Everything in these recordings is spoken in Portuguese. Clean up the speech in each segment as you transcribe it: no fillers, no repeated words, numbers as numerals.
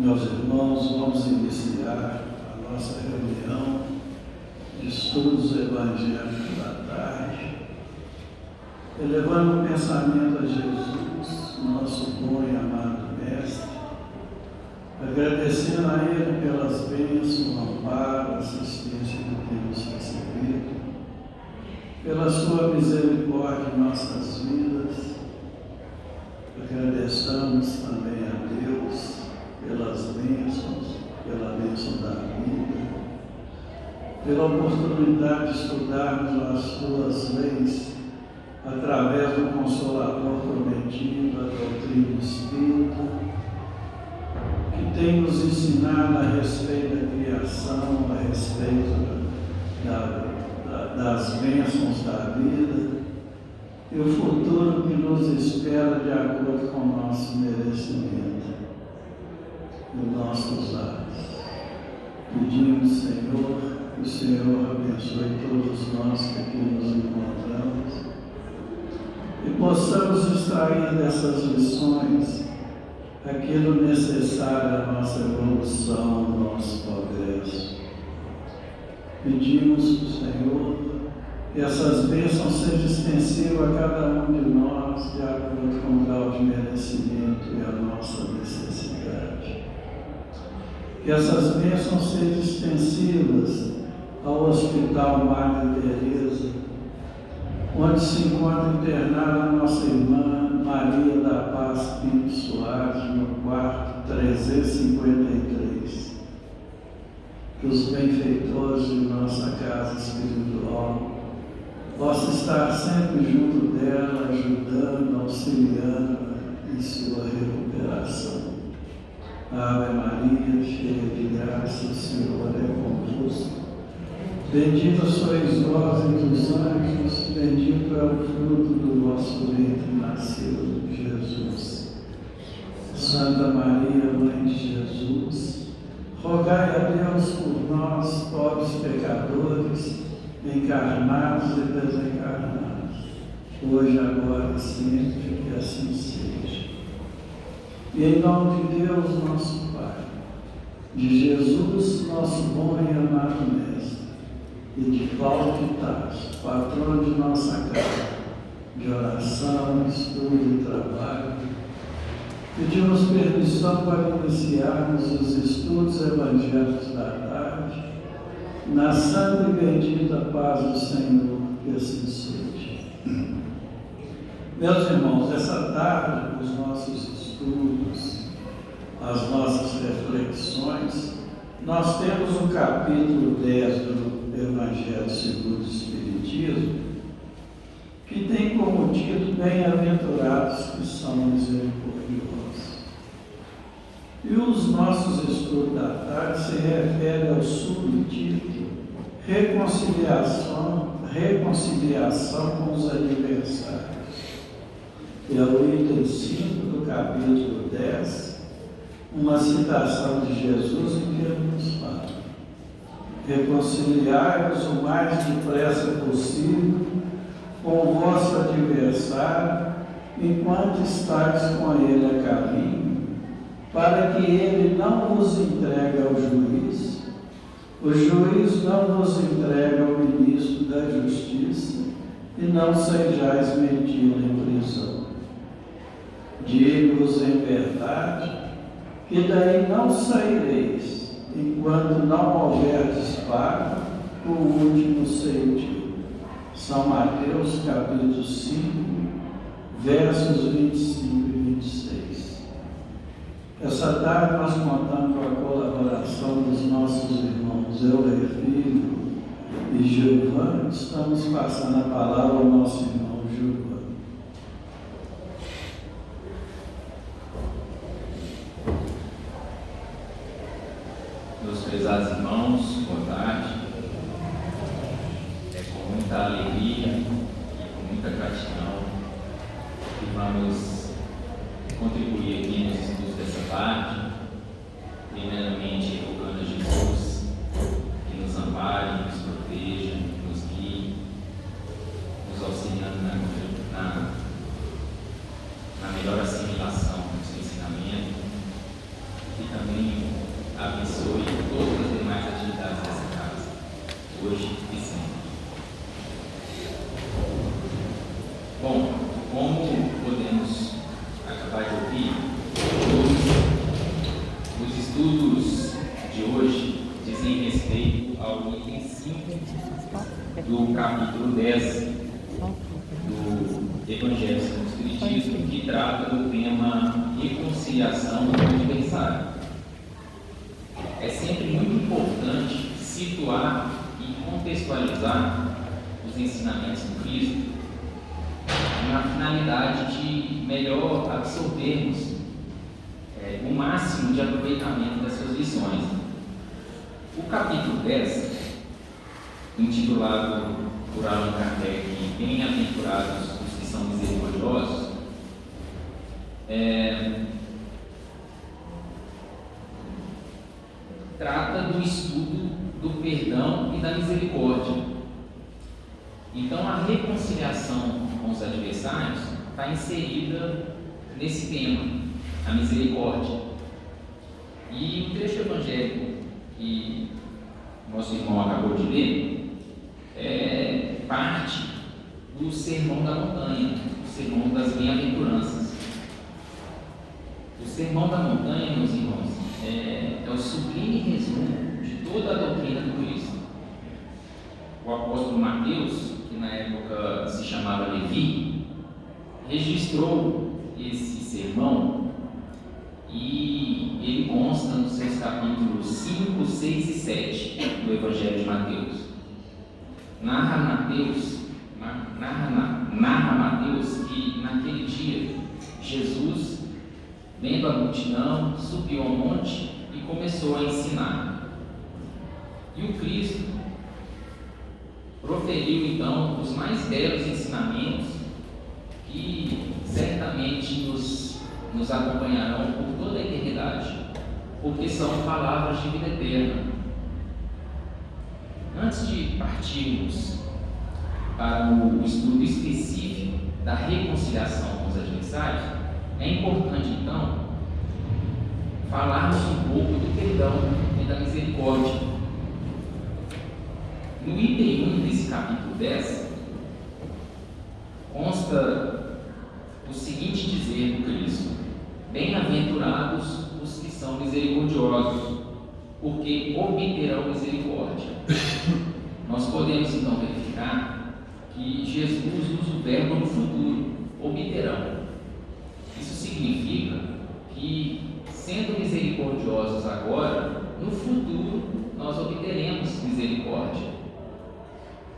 Meus irmãos, vamos iniciar a nossa reunião de estudos evangélicos da tarde, elevando o pensamento a Jesus, nosso bom e amado Mestre, agradecendo a Ele pelas bênçãos, o amparo, a assistência que temos recebido, pela sua misericórdia em nossas vidas. Agradecemos também a Deus pelas bênçãos, pela bênção da vida, pela oportunidade de estudarmos as suas leis através do Consolador prometido, a doutrina espírita, que tem nos ensinado a respeito da criação, a respeito das bênçãos da vida e o futuro que nos espera de acordo com o nosso merecimento e os nossos atos. Pedimos, Senhor, que o Senhor abençoe todos nós que aqui nos encontramos e possamos extrair dessas lições aquilo necessário à nossa evolução, ao nosso progresso. Pedimos para o Senhor que essas bênçãos sejam extensivas a cada um de nós, de acordo com o grau de merecimento e a nossa necessidade. Que essas bênçãos sejam extensivas ao Hospital Madre Teresa, onde se encontra internada a nossa irmã Maria da Paz Pinto Soares, no quarto 353. Que os benfeitores de nossa casa espiritual possam estar sempre junto dela, ajudando, auxiliando em sua recuperação. Ave Maria, cheia de graça, o Senhor é convosco. Bendita sois vós entre os anjos, bendito é o fruto do vosso ventre nascido, Jesus. Santa Maria, Mãe de Jesus, rogai a Deus por nós, pobres pecadores, encarnados e desencarnados, hoje, agora e sempre, que assim seja. E em nome de Deus, nosso Pai, de Jesus, nosso bom e amado Mestre, e de Paulo de Tarso, patrono de nossa casa, de oração, estudo e trabalho, pedimos permissão para iniciarmos os estudos evangélicos da tarde, na santa e bendita paz do Senhor, que assim seja. Meus irmãos, essa tarde, os nossos estudos, as nossas reflexões, nós temos o capítulo 10 do Evangelho segundo o Espiritismo, que tem como título Bem-aventurados que são misericordiosos. E os nossos estudos da tarde se referem ao subtítulo Reconciliação com os adversários. É o item 5 do capítulo 10, uma citação de Jesus em que ele nos fala: reconciliai-vos o mais depressa possível com o vosso adversário, enquanto estáis com ele a caminho, para que ele não vos entregue ao juiz, o juiz não vos entregue ao ministro da justiça, e não sejais metido em prisão. Digo-vos em verdade, que daí não saireis, enquanto não houverdes pago o último centavo. São Mateus, capítulo 5, versos 25 e 26. Essa tarde nós contamos com a colaboração dos nossos irmãos Euler Filho e Gilvan. Estamos passando a palavra ao nosso irmão Gilvan. Meus prezados irmãos, boa tarde. É com muita alegria e com muita gratidão que vamos contribuir aqui nos estudos dessa tarde, primeiramente rogando a Jesus que nos ampare, nos proteja, nos guie, nos auxiliando na melhor assimilação do seu ensinamento e também estudos de hoje dizem respeito ao item 5 do capítulo 10 do Evangelho segundo o Espiritismo, que trata do tema reconciliação do adversário. É sempre muito importante situar e contextualizar os ensinamentos do Cristo na finalidade de melhor absorvermos o máximo de aproveitamento das suas lições. O capítulo 10, intitulado por Allan Kardec, Bem-aventurados os que são misericordiosos, trata do estudo do perdão e da misericórdia. Então, a reconciliação com os adversários está inserida nesse tema, a misericórdia. E o trecho evangélico que nosso irmão acabou de ler é parte do Sermão da Montanha, o Sermão das Bem-aventuranças. O Sermão da Montanha, meus irmãos, é o sublime resumo de toda a doutrina do Cristo. O apóstolo Mateus, que na época se chamava Levi, registrou esse sermão e ele consta nos seus capítulos 5, 6 e 7 do Evangelho de Mateus. Narra Mateus que naquele dia Jesus, vendo a multidão, subiu ao monte e começou a ensinar. E o Cristo proferiu então os mais belos ensinamentos que certamente nos acompanharão por toda a eternidade, porque são palavras de vida eterna. Antes de partirmos para o estudo específico da reconciliação com os adversários, é importante então falarmos um pouco do perdão e da misericórdia. No item 1 desse capítulo 10, consta o seguinte dizer do Cristo: bem-aventurados os que são misericordiosos, porque obterão misericórdia. Nós podemos então verificar que Jesus usa o verbo no futuro, obterão. Isso significa que, sendo misericordiosos agora, no futuro nós obteremos misericórdia.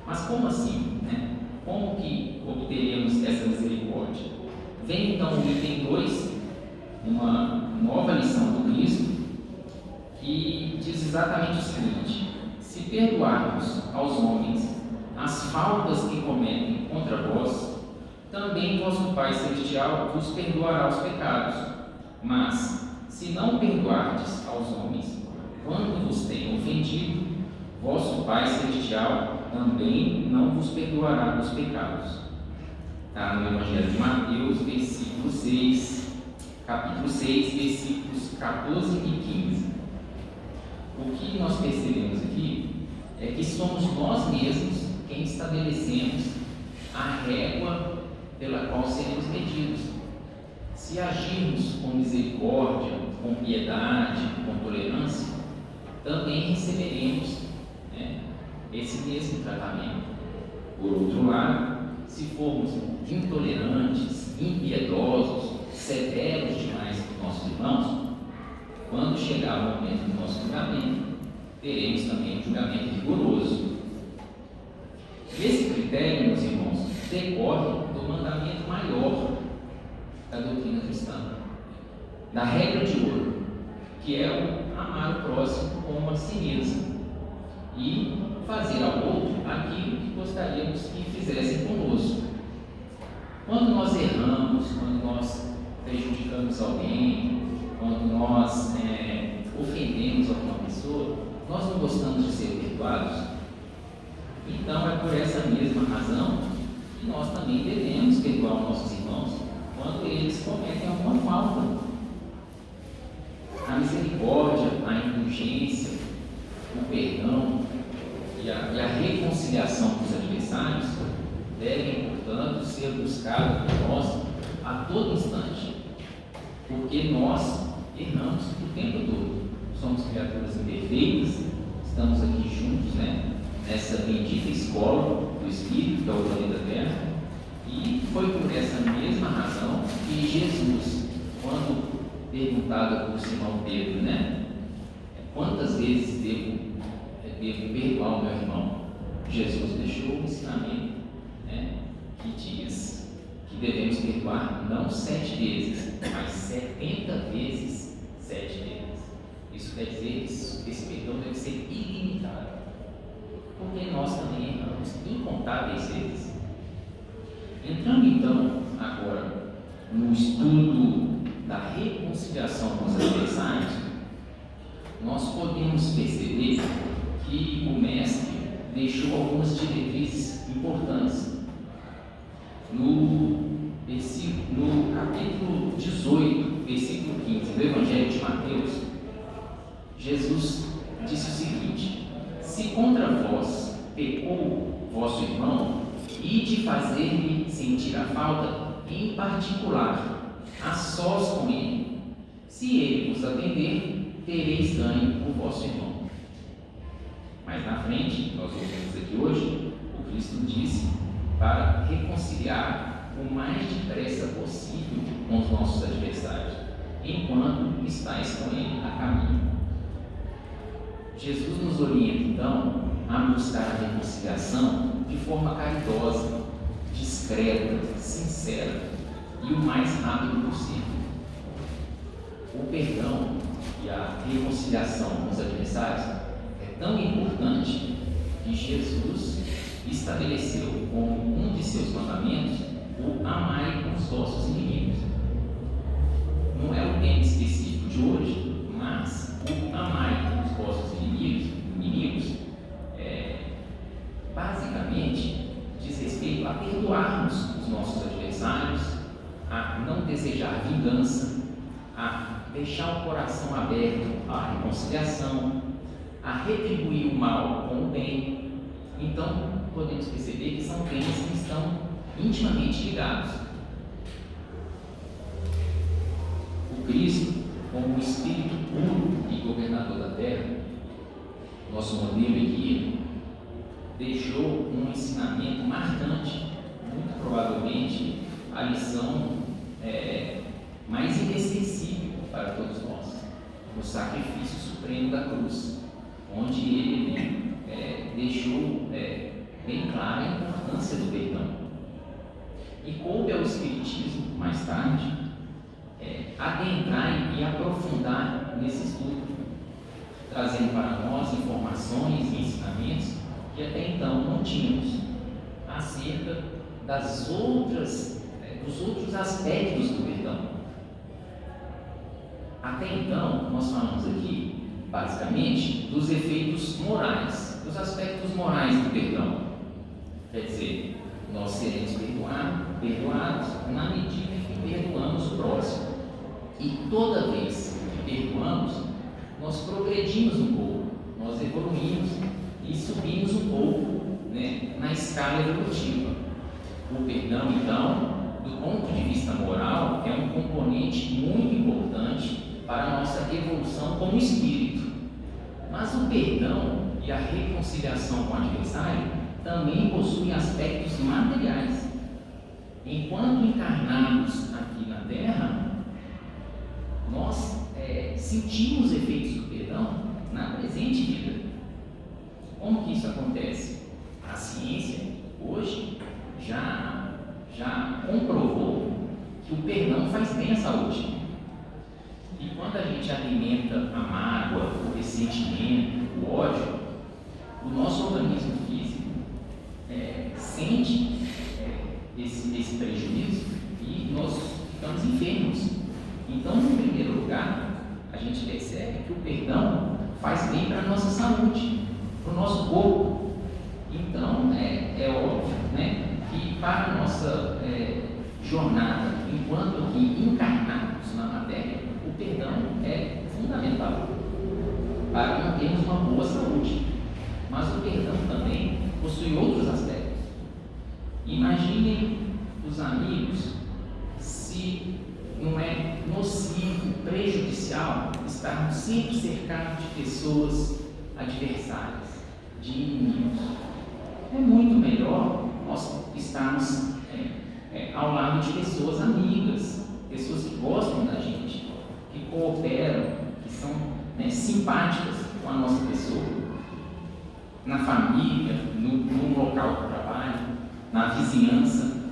Mas como assim, né? Como que obteremos essa misericórdia? Vem então o item 2, uma nova lição do Cristo, que diz exatamente o seguinte: se perdoarmos aos homens as faltas que cometem contra vós, também vosso Pai Celestial vos perdoará os pecados. Mas, se não perdoardes aos homens quando vos tenham ofendido, vosso Pai Celestial também não vos perdoará os pecados. Está no Evangelho de Mateus, capítulo 6, versículos 14 e 15. O que nós percebemos aqui é que somos nós mesmos quem estabelecemos a régua pela qual seremos medidos. Se agirmos com misericórdia, com piedade, com tolerância, também receberemos esse mesmo tratamento. Por outro lado, se formos intolerantes, impiedosos, severos demais com nossos irmãos, quando chegar o momento do nosso julgamento, teremos também um julgamento rigoroso. Esse critério, meus irmãos, decorre do mandamento maior da doutrina cristã, da regra de ouro, que é o amar o próximo como a si mesmo e fazer ao outro aquilo que gostaríamos que fizessem conosco. Quando nós erramos, quando nós prejudicamos alguém, quando nós ofendemos alguma pessoa, nós não gostamos de ser perdoados. Então é por essa mesma razão que nós também devemos perdoar os nossos irmãos quando eles cometem alguma falta. A misericórdia, a indulgência, o perdão e a reconciliação com os adversários devem, portanto, ser buscados por nós a todo instante, porque nós erramos o tempo todo. somos criaturas imperfeitas, estamos aqui juntos, né? Nessa bendita escola do Espírito, que é o planeta Terra, e foi por essa mesma razão que Jesus, quando perguntado por Simão Pedro, né? Quantas vezes devo perdoar o meu irmão? Jesus deixou um ensinamento, né? Que diz que devemos perdoar não 7 vezes, mas 70 vezes 7 vezes. Isso quer dizer que esse perdão deve ser ilimitado, porque nós também erramos incontáveis vezes. Entrando então agora no estudo da reconciliação com os adversários, nós podemos perceber que o mestre deixou algumas diretrizes importantes. No capítulo 18, versículo 15 do Evangelho de Mateus, Jesus disse o seguinte: se contra vós pecou vosso irmão, ide fazer-lhe sentir a falta em particular, a sós com ele. Se ele vos atender, tereis ganho o vosso irmão. Mais na frente, nós ouvimos aqui hoje, o Cristo disse para reconciliar o mais depressa possível com os nossos adversários, enquanto estáis com ele a caminho. Jesus nos orienta então a buscar a reconciliação de forma caridosa, discreta, sincera e o mais rápido possível. O perdão e a reconciliação com os adversários é tão importante que Jesus estabeleceu como um de seus mandamentos o amai os vossos inimigos. Não é o tema específico de hoje, mas o amai os vossos inimigos basicamente diz respeito a perdoarmos os nossos adversários, a não desejar vingança, a deixar o coração aberto à reconciliação, a retribuir o mal com o bem. Então, podemos perceber que são temas que estão intimamente ligados. O Cristo, como o Espírito puro e governador da terra, nosso modelo e guia, deixou um ensinamento marcante, muito provavelmente a lição mais inesquecível para todos nós, o sacrifício supremo da cruz, onde ele deixou bem clara a importância do perdão. E coube ao Espiritismo, mais tarde, adentrar e aprofundar nesse estudo, trazendo para nós informações e ensinamentos que até então não tínhamos acerca dos outros aspectos do perdão. Até então, nós falamos aqui, basicamente, dos efeitos morais, dos aspectos morais do perdão. Quer dizer, nós seremos perdoados na medida em que perdoamos o próximo. E toda vez que perdoamos, nós progredimos um pouco, nós evoluímos e subimos um pouco, né, na escala evolutiva. O perdão, então, do ponto de vista moral, é um componente muito importante para a nossa evolução como espírito. Mas o perdão e a reconciliação com o adversário também possuem aspectos materiais. Enquanto encarnados aqui na Terra, nós sentimos os efeitos do perdão na presente vida. Como que isso acontece? A ciência hoje já comprovou que o perdão faz bem à saúde. E quando a gente alimenta a mágoa, o ressentimento, o ódio, o nosso organismo físico sente esse prejuízo e nós ficamos enfermos. Então, em primeiro lugar, a gente percebe que o perdão faz bem para a nossa saúde, para o nosso corpo. Então, é óbvio, né, que para a nossa jornada, enquanto aqui encarnados na matéria, o perdão é fundamental para mantermos uma boa saúde. Mas o perdão também possui outros aspectos. Imaginem os amigos se não é nocivo prejudicial estarmos sempre cercados de pessoas adversárias, de inimigos. É muito melhor nós estarmos ao lado de pessoas amigas, pessoas que gostam da gente, que cooperam, que são simpáticas com a nossa pessoa, na família, no local de trabalho, na vizinhança.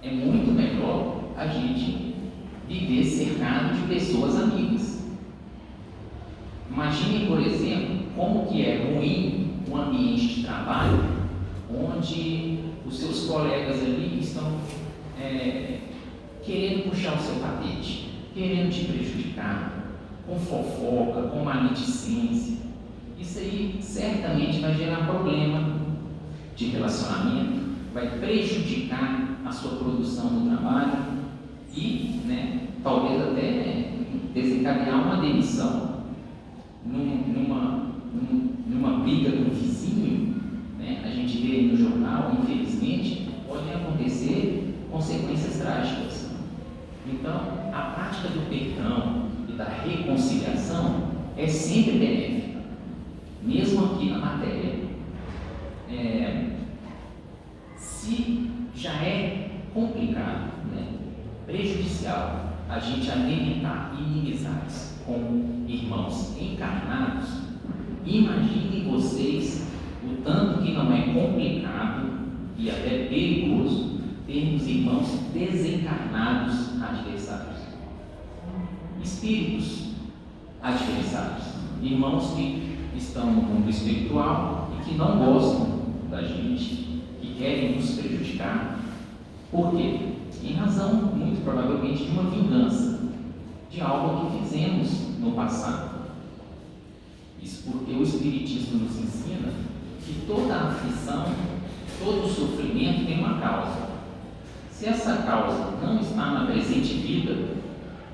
É muito melhor a gente viver cercado de pessoas amigas. Imagine, por exemplo, como que é ruim um ambiente de trabalho onde os seus colegas ali estão querendo puxar o seu tapete, querendo te prejudicar, com fofoca, com maledicência. Isso aí certamente vai gerar problema de relacionamento, vai prejudicar a sua produção no trabalho e, talvez até desencadear uma demissão numa briga com o vizinho. A gente vê aí no jornal, infelizmente, podem acontecer consequências trágicas. Então, a prática do perdão e da reconciliação é sempre benéfica, mesmo aqui na matéria. Se já é complicado, prejudicial a gente alimentar inimizades com irmãos encarnados, imaginem vocês o tanto que não é complicado e até perigoso termos irmãos desencarnados adversários, espíritos adversários, irmãos que estão no mundo espiritual e que não gostam da gente, que querem nos prejudicar. Por quê? Em razão, muito provavelmente, de uma vingança de algo que fizemos no passado. Isso porque o Espiritismo nos ensina que toda aflição, todo sofrimento tem uma causa. Se essa causa não está na presente vida,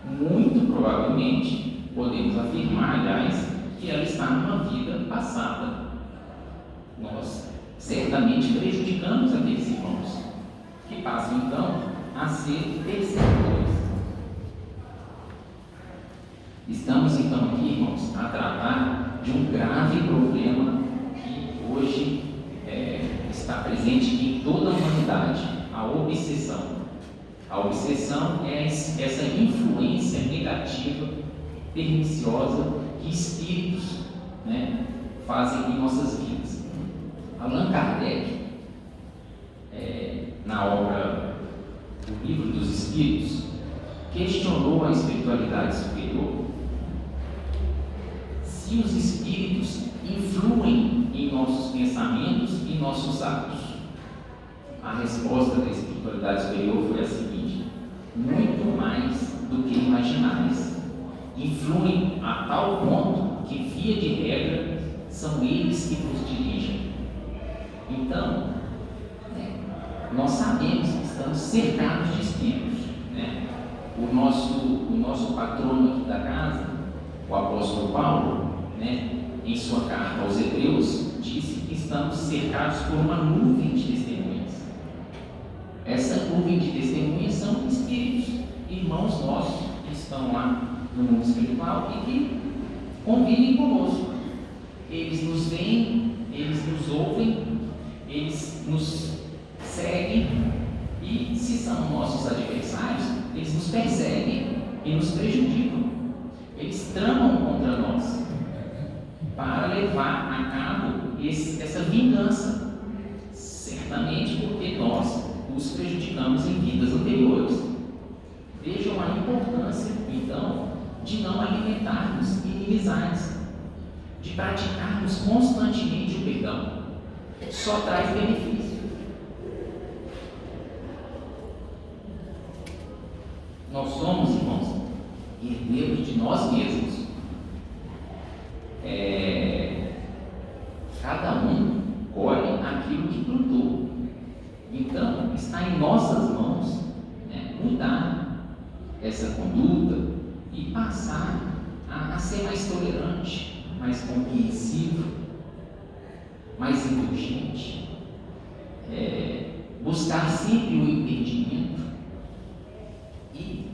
muito provavelmente podemos afirmar, aliás, que ela está numa vida passada. Nós certamente prejudicamos aqueles irmãos, que passam então a ser perseguidores. Estamos então aqui, irmãos, a tratar de um grave problema que hoje está presente em toda a humanidade: a obsessão. A obsessão é essa influência negativa, perniciosa, que espíritos fazem em nossas vidas. Allan Kardec, na obra O Livro dos Espíritos, questionou a espiritualidade superior se os espíritos influem em nossos pensamentos e nossos atos. A resposta da espiritualidade superior foi a seguinte: muito mais do que imaginais. Influem a tal ponto que, via de regra, são eles que nos dirigem. Então, nós sabemos que estamos cercados de espíritos. O nosso patrono aqui da casa, o apóstolo Paulo, em sua carta aos Hebreus, disse que estamos cercados por uma nuvem de testemunhas. Essa nuvem de testemunhas são espíritos, irmãos nossos, que estão lá no mundo espiritual e que convivem conosco. Eles nos veem, eles nos ouvem, eles nos seguem, e se são nossos adversários, eles nos perseguem e nos prejudicam. Eles tramam contra nós para levar a cabo essa vingança, certamente porque nós os prejudicamos em vidas anteriores. Vejam a importância, então, de não alimentarmos inimizades, de praticarmos constantemente o perdão. Só traz benefício. Nós somos, irmãos, herdeiros de nós mesmos. Cada um colhe aquilo que plantou. Então, está em nossas mãos mudar essa conduta e passar a ser mais tolerante, mais compreensivo, mais indulgente, buscar sempre o entendimento. E,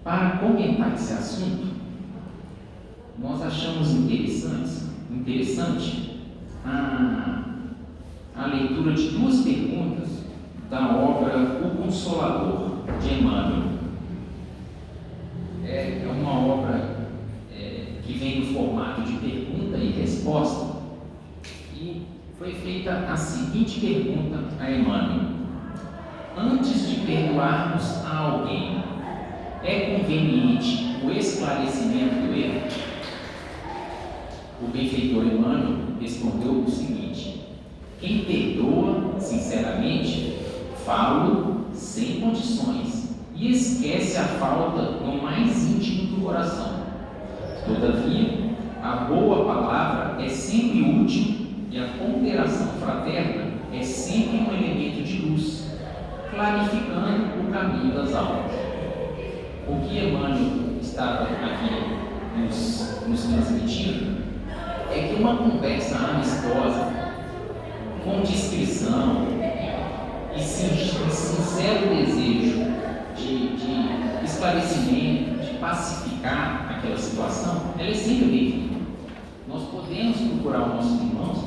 para comentar esse assunto, nós achamos interessante a leitura de duas perguntas da obra O Consolador, de Emmanuel. É uma obra que vem no formato de pergunta e resposta, e foi feita a seguinte pergunta a Emmanuel: antes de perdoarmos a alguém, é conveniente o esclarecimento do erro? O benfeitor Emmanuel respondeu o seguinte: quem perdoa sinceramente, fala sem condições e esquece a falta no mais íntimo do coração. Todavia, a boa palavra é sempre útil e a ponderação fraterna é sempre um elemento de luz, clarificando o caminho das almas. O que Emmanuel estava aqui nos transmitindo é que uma conversa amistosa, com discrição e sincero desejo de esclarecimento, de pacificar aquela situação, ela é sempre bem-vinda. Nós podemos procurar os nossos irmãos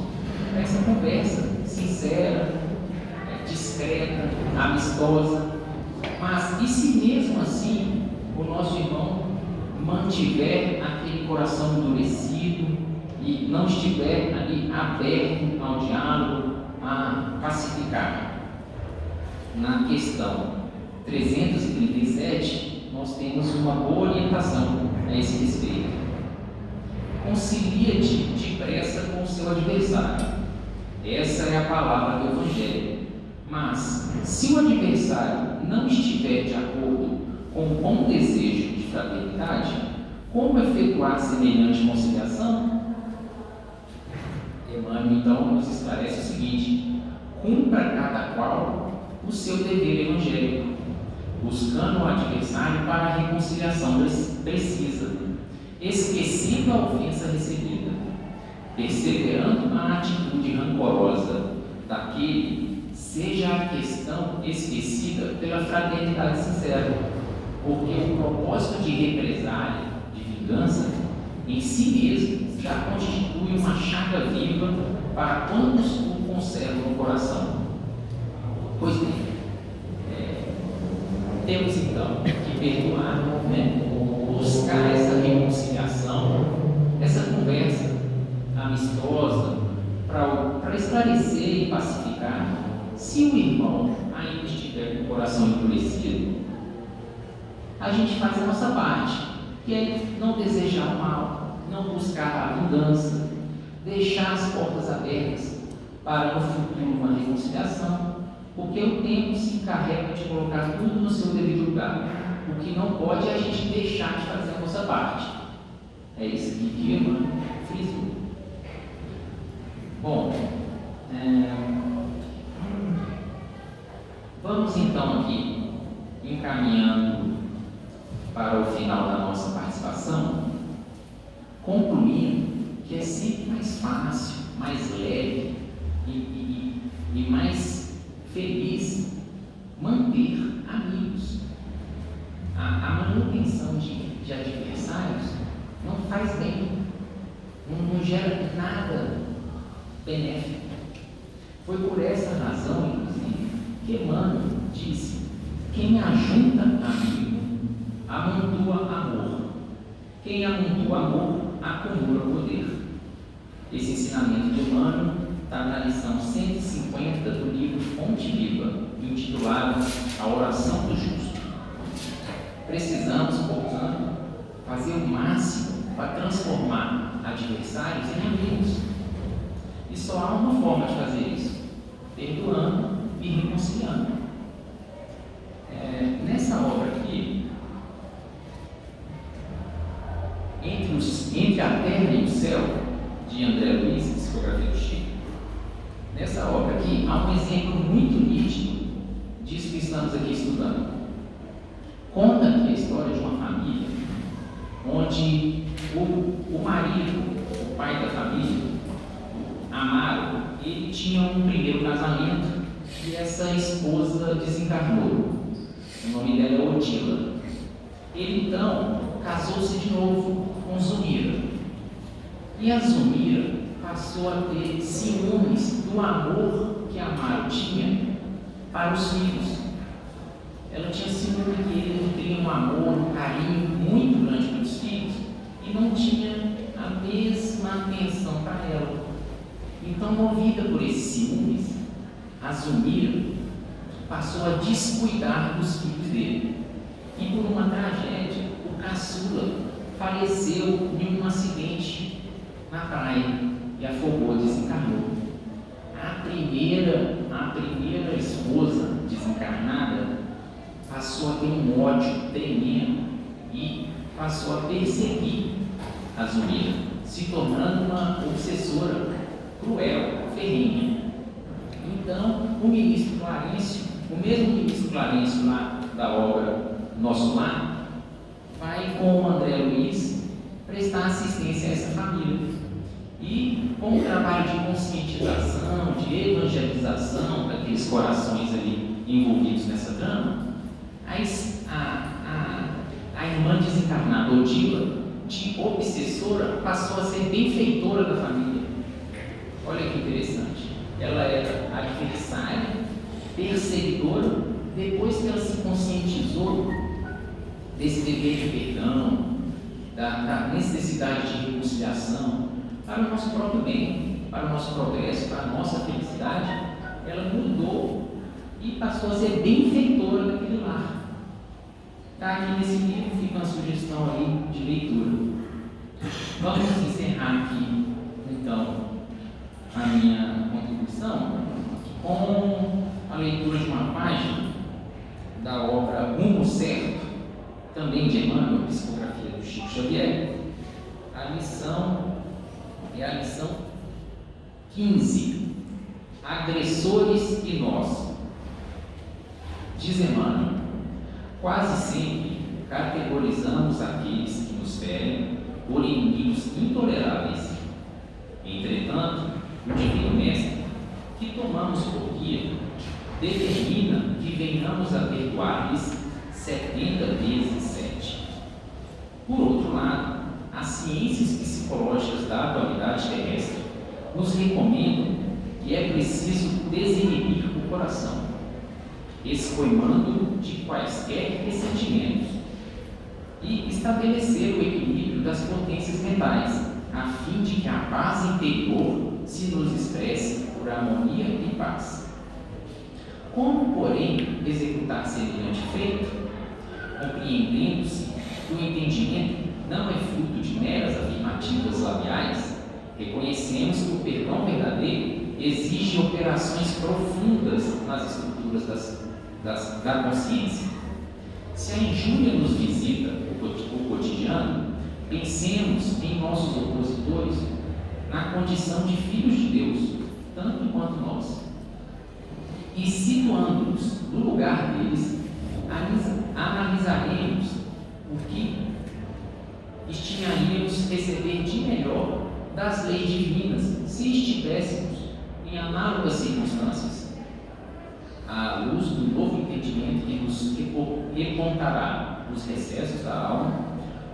para essa conversa sincera, discreta, amistosa. Mas e se mesmo assim o nosso irmão mantiver aquele coração endurecido e não estiver ali aberto ao diálogo, a pacificar? Na questão 337, nós temos uma boa orientação a esse respeito. Concilia-te depressa com o seu adversário. Essa é a palavra do Evangelho. Mas, se o adversário não estiver de acordo com o bom desejo de fraternidade, como efetuar semelhante conciliação? Emmanuel então nos esclarece o seguinte: cumpra cada qual o seu dever evangélico, buscando o adversário para a reconciliação precisa, esquecendo a ofensa recebida, perseverando na atitude rancorosa daquele, seja a questão esquecida pela fraternidade sincera, porque o propósito de represália, de vingança, em si mesmo já constitui uma chaga viva para quantos o conservam no coração. Pois bem, temos então que perdoar, buscar essa reconciliação, essa conversa amistosa, para esclarecer e pacificar. Se o irmão ainda estiver com o coração endurecido, a gente faz a nossa parte, que é não desejar o mal, não buscar a vingança, deixar as portas abertas para no futuro uma reconciliação, porque o tempo se encarrega de colocar tudo no seu devido lugar. O que não pode é a gente deixar de fazer a nossa parte. É isso que Emmanuel frisou. Bom, vamos então aqui encaminhando para o final da nossa participação, concluindo que é sempre mais fácil, mais leve e mais feliz manter amigos. A manutenção de adversários não faz bem, não gera nada benéfico. Foi por essa razão, inclusive, que Emmanuel disse: quem ajunta amigo, amontoa amor. Quem amontoa amor, acumula poder. Esse ensinamento de Emmanuel está na lição 150 do livro Fonte Viva, intitulado A Oração do Justo. Precisamos, portanto, fazer o máximo para transformar adversários em amigos. E só há uma forma de fazer isso: perdoando e reconciliando. Nessa obra aqui, Entre a Terra e o Céu, de André Luiz, psicografia do Chico, nessa obra aqui há um exemplo muito nítido disso que estamos aqui estudando. Conta aqui a história de uma família onde o marido, o pai da família, Amaro, ele tinha um primeiro casamento e essa esposa desencarnou. O nome dela é Odila. Ele então casou-se de novo com Zumira. E a Zulmira passou a ter ciúmes do amor que Amaro tinha para os filhos. Ela tinha ciúme que ele nutria um amor, um carinho muito grande pelos filhos e não tinha a mesma atenção para ela. Então, movida por esses ciúmes, a Zulmira passou a descuidar dos filhos dele. E por uma tragédia, o caçula faleceu em um acidente na praia e afogou, desencarnou. A primeira esposa desencarnada passou a ter um ódio tremendo e passou a perseguir a Zulmira, se tornando uma obsessora cruel, ferrenha. Então, o ministro Clarencio, o mesmo ministro Clarencio lá da obra Nosso Lar, vai com o André Luiz prestar assistência a essa família. E com o trabalho de conscientização, de evangelização daqueles corações ali envolvidos nessa trama, a irmã desencarnada Odila, de obsessora, passou a ser benfeitora da família. Olha que interessante. Ela era adversária, perseguidora. Depois que ela se conscientizou desse dever de perdão, da necessidade de reconciliação, para o nosso próprio bem, para o nosso progresso, para a nossa felicidade, ela mudou e passou a ser benfeitora daquele lar. Está aqui nesse livro, fica uma sugestão aí de leitura. Vamos encerrar aqui, então, a minha contribuição com a leitura de uma página da obra Rumo Certo, também de Emmanuel, psicografia do Chico Xavier. A lição é a lição 15, Agressores e Nós. Diz Emmanuel: quase sempre categorizamos aqueles que nos ferem por inimigos intoleráveis. Entretanto, o Divino Mestre, que tomamos por guia, determina que venhamos a perdoar-lhes 70 vezes 7. Por outro lado, as ciências psicológicas da atualidade terrestre nos recomendam que é preciso desinibir o coração, escoimando de quaisquer ressentimentos, e estabelecer o equilíbrio das potências mentais, a fim de que a paz interior se nos expresse por harmonia e paz. Como, porém, executar semelhante feito? Compreendendo-se que o entendimento não é fruto de meras afirmativas labiais, reconhecemos que o perdão verdadeiro exige operações profundas nas estruturas da consciência. Se a injúria nos visita o cotidiano, pensemos em nossos opositores na condição de filhos de Deus, tanto quanto nós, e situando-nos no lugar deles, analisaremos o que estimaríamos receber de melhor das leis divinas se estivéssemos em análogas circunstâncias. À luz do novo entendimento que nos recontará os recessos da alma,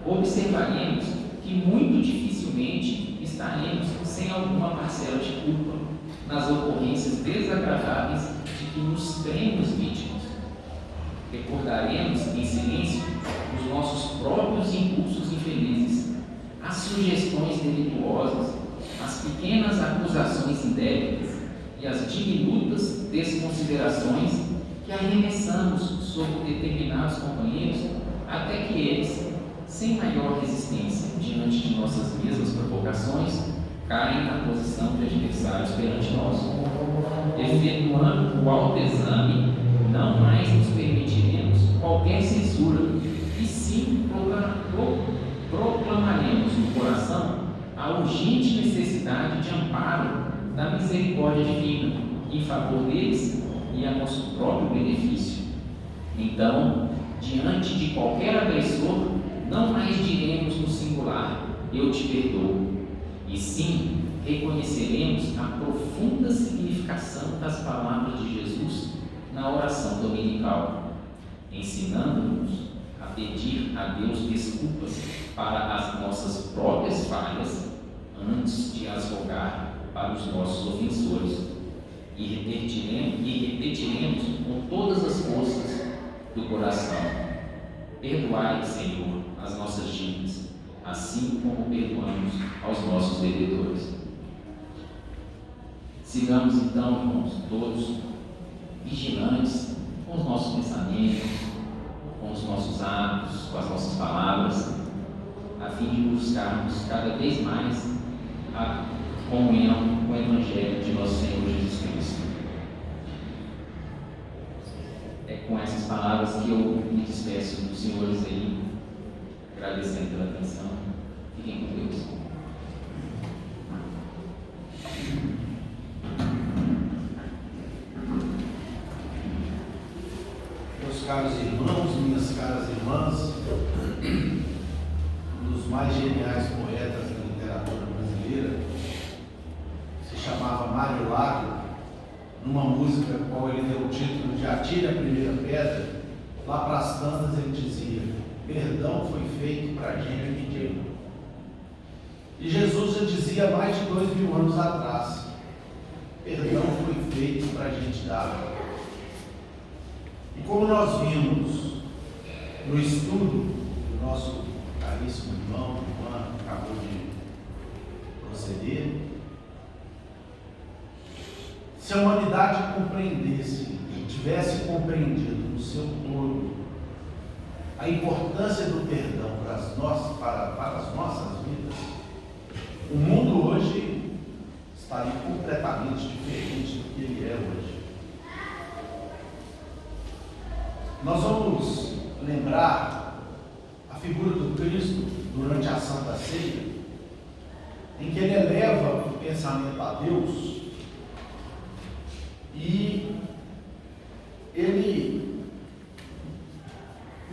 observaremos que muito dificilmente estaremos sem alguma parcela de culpa nas ocorrências desagradáveis de que nos cremos vítimas. Recordaremos em silêncio os nossos próprios impulsos infelizes, as sugestões delituosas, as pequenas acusações indébitas e as diminutas desconsiderações que arremessamos sobre determinados companheiros, até que eles, sem maior resistência diante de nossas mesmas provocações, caem na posição de adversários perante nós. Efetuando o autoexame, não mais nos permitiremos qualquer censura, e sim proclamaremos no coração a urgente necessidade de amparo da misericórdia divina em favor deles e a nosso próprio benefício. Então, diante de qualquer agressor, não mais diremos no singular: eu te perdoo, e sim reconheceremos a profunda significação das palavras de Jesus na oração dominical, ensinando-nos a pedir a Deus desculpas para as nossas próprias falhas antes de as rogar para os nossos ofensores, e repetiremos com todas as forças do coração: perdoai, Senhor, as nossas dívidas, assim como perdoamos aos nossos devedores. Sigamos então, irmãos, todos vigilantes com os nossos pensamentos, com os nossos atos, com as nossas palavras, a fim de buscarmos cada vez mais a comunhão com o Evangelho de nosso Senhor Jesus Cristo. É com essas palavras que eu me despeço dos senhores aí, agradecendo pela atenção. Fiquem com Deus. Meus caros irmãos, minhas caras irmãs, um dos mais geniais poetas da literatura brasileira se chamava Mário Lago. Numa música a qual ele deu o título de Atire a Primeira Pedra, lá para as tantas ele dizia: perdão foi feito para a gente que errou. E Jesus já dizia há mais de 2000 anos atrás: perdão foi feito para a gente dar. E como nós vimos no estudo do nosso caríssimo irmão, que acabou de proceder, se a humanidade compreendesse, tivesse compreendido no seu todo a importância do perdão para as nossas vidas, o mundo hoje estaria completamente diferente do que ele é hoje. Nós vamos lembrar a figura do Cristo durante a Santa Ceia, em que ele eleva o pensamento a Deus e ele,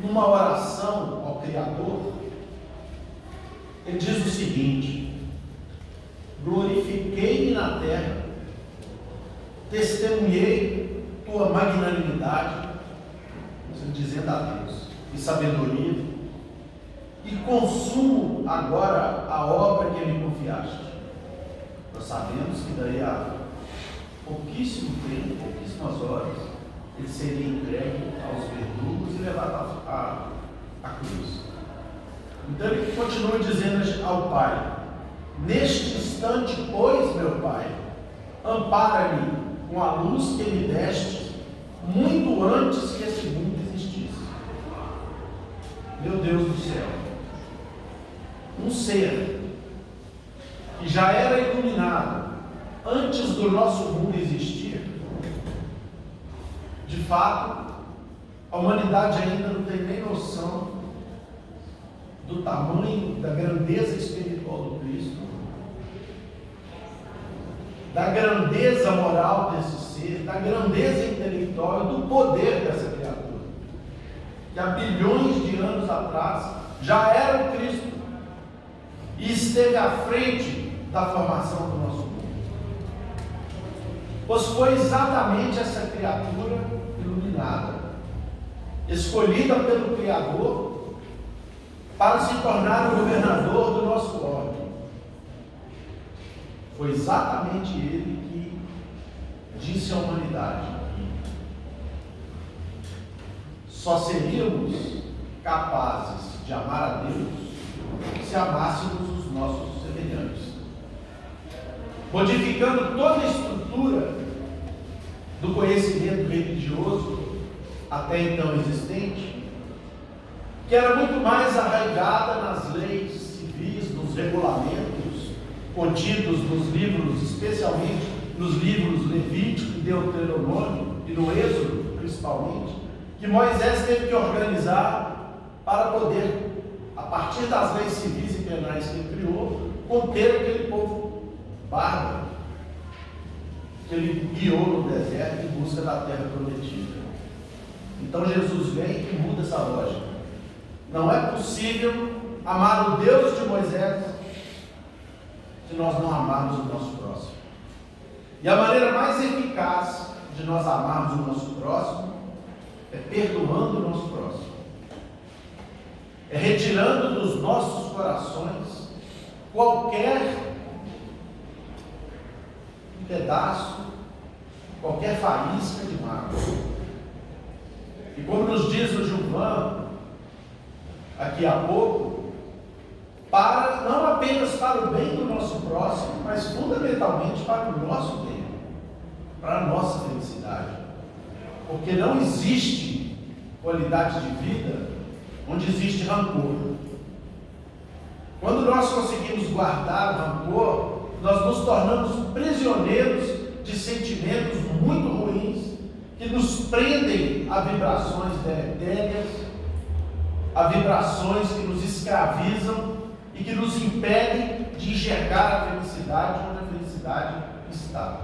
numa oração ao Criador, ele diz o seguinte: glorifiquei-me na terra, testemunhei tua magnanimidade, dizendo a Deus, e sabedoria, e consumo agora a obra que me confiaste. Nós sabemos que daí a pouquíssimo tempo, pouquíssimas horas, ele seria entregue aos verdugos e levado à cruz. Então ele continua dizendo ao Pai: neste instante, pois, meu Pai, ampara-me com a luz que me deste, muito antes que esse mundo existisse. Meu Deus do céu, um ser que já era iluminado antes do nosso mundo existir, de fato, a humanidade ainda não tem nem noção do tamanho, da grandeza espiritual do Cristo, da grandeza moral desse ser, da grandeza intelectual e do poder dessa criatura, que há bilhões de anos atrás já era o Cristo e esteve à frente da formação do nosso mundo. Pois foi exatamente essa criatura iluminada, escolhida pelo Criador para se tornar o governador do nosso ordem. Foi exatamente ele que disse à humanidade: só seríamos capazes de amar a Deus se amássemos os nossos semelhantes, modificando toda a estrutura do conhecimento religioso até então existente, que era muito mais arraigada nas leis civis, nos regulamentos contidos nos livros, especialmente nos livros Levítico e Deuteronômio e no Êxodo principalmente, que Moisés teve que organizar para poder, a partir das leis civis e penais que ele criou, conter aquele povo bárbaro que ele guiou no deserto em busca da terra prometida. Então Jesus vem e muda essa lógica. Não é possível amar o Deus de Moisés se nós não amarmos o nosso próximo. E a maneira mais eficaz de nós amarmos o nosso próximo é perdoando o nosso próximo, é retirando dos nossos corações qualquer pedaço, qualquer faísca de mágoa. E como nos diz o Gilvan, aqui há pouco, não apenas para o bem do nosso próximo, mas fundamentalmente para o nosso bem, para a nossa felicidade. Porque não existe qualidade de vida onde existe rancor. Quando nós conseguimos guardar o rancor, nós nos tornamos prisioneiros de sentimentos muito ruins que nos prendem a vibrações deletérias, a vibrações que nos escravizam e que nos impedem de enxergar a felicidade onde a felicidade está.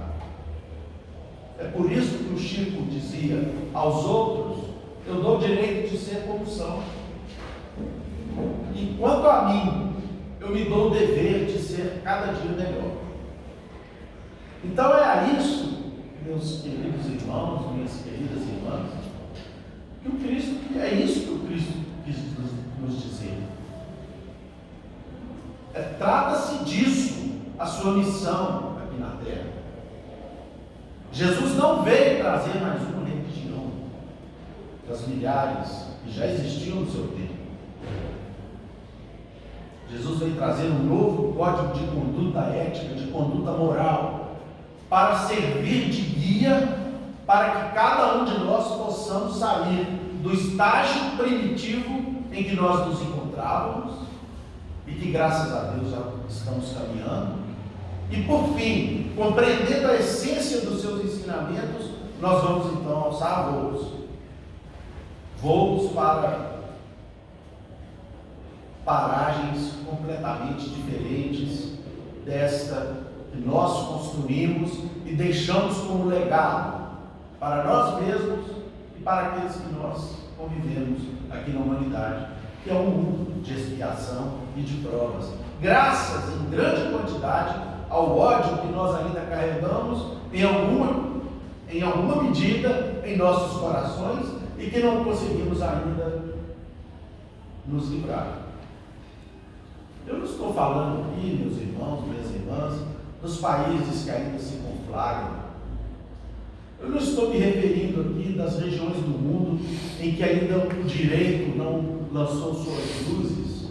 É por isso que o Chico dizia aos outros: eu dou o direito de ser como são. E quanto a mim, eu me dou o dever de ser cada dia melhor. Então é isso, meus queridos irmãos, minhas queridas irmãs, que o Cristo, é isso que o Cristo quis nos dizer. Trata-se disso, a sua missão aqui na terra. Jesus não veio trazer mais uma religião das milhares que já existiam no seu tempo. Jesus veio trazer um novo código de conduta ética, de conduta moral, para servir de guia, para que cada um de nós possamos sair do estágio primitivo em que nós nos encontrávamos, e que graças a Deus já estamos caminhando, e por fim, compreendendo a essência dos seus ensinamentos, nós vamos então alçar voos para paragens completamente diferentes desta que nós construímos e deixamos como legado para nós mesmos e para aqueles que nós convivemos aqui na humanidade, que é um mundo de expiação e de provas, graças em grande quantidade ao ódio que nós ainda carregamos em alguma medida em nossos corações e que não conseguimos ainda nos livrar. Eu não estou falando aqui, meus irmãos, minhas irmãs, dos países que ainda se conflagram. Eu não estou me referindo aqui das regiões do mundo em que ainda o direito não lançou suas luzes.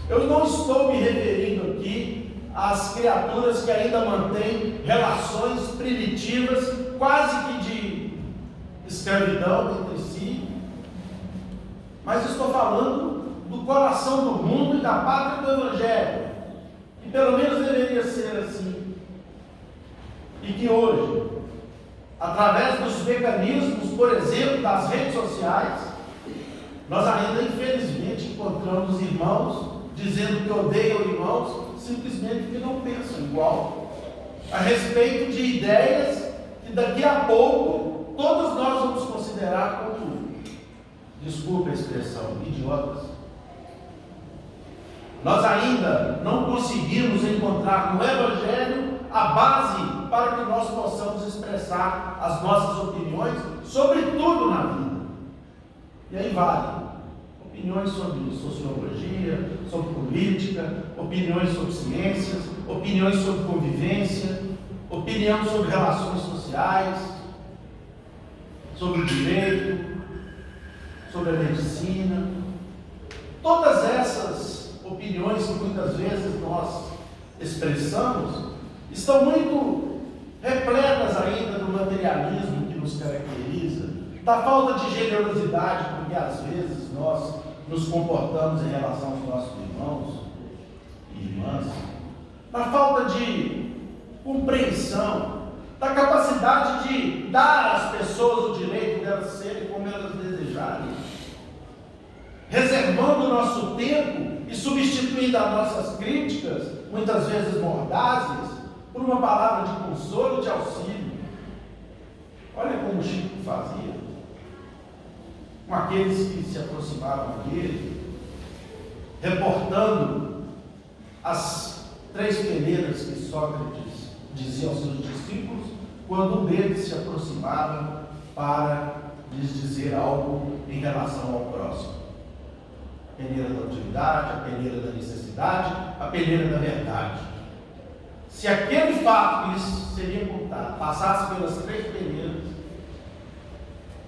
Eu não estou me referindo aqui às criaturas que ainda mantêm relações primitivas, quase que de escravidão entre si, mas estou falando do coração do mundo e da pátria do Evangelho, que pelo menos deveria ser assim, e que hoje, através dos mecanismos, por exemplo, das redes sociais, nós ainda infelizmente encontramos irmãos dizendo que odeiam irmãos simplesmente porque não pensam igual a respeito de ideias que daqui a pouco todos nós vamos considerar como, desculpa a expressão, idiotas. Nós ainda não conseguimos encontrar no Evangelho a base para que nós possamos expressar as nossas opiniões sobre tudo na vida. E aí vale opiniões sobre sociologia, sobre política, opiniões sobre ciências, opiniões sobre convivência, opinião sobre relações sociais, sobre o direito, sobre a medicina. Todas essas opiniões que muitas vezes nós expressamos estão muito repletas ainda do materialismo que nos caracteriza, da falta de generosidade, porque às vezes nós nos comportamos em relação aos nossos irmãos e irmãs, da falta de compreensão, da capacidade de dar às pessoas o direito de elas serem como elas desejarem, reservando o nosso tempo e substituindo as nossas críticas, muitas vezes mordazes, por uma palavra de consolo e de auxílio. Olha como o Chico fazia com aqueles que se aproximavam dele, reportando as 3 peneiras que Sócrates dizia aos seus discípulos, quando um deles se aproximava para lhes dizer algo em relação ao próximo. A peneira da utilidade, a peneira da necessidade, a peneira da verdade. se aquele fato que lhes seria contado passasse pelas 3 peneiras,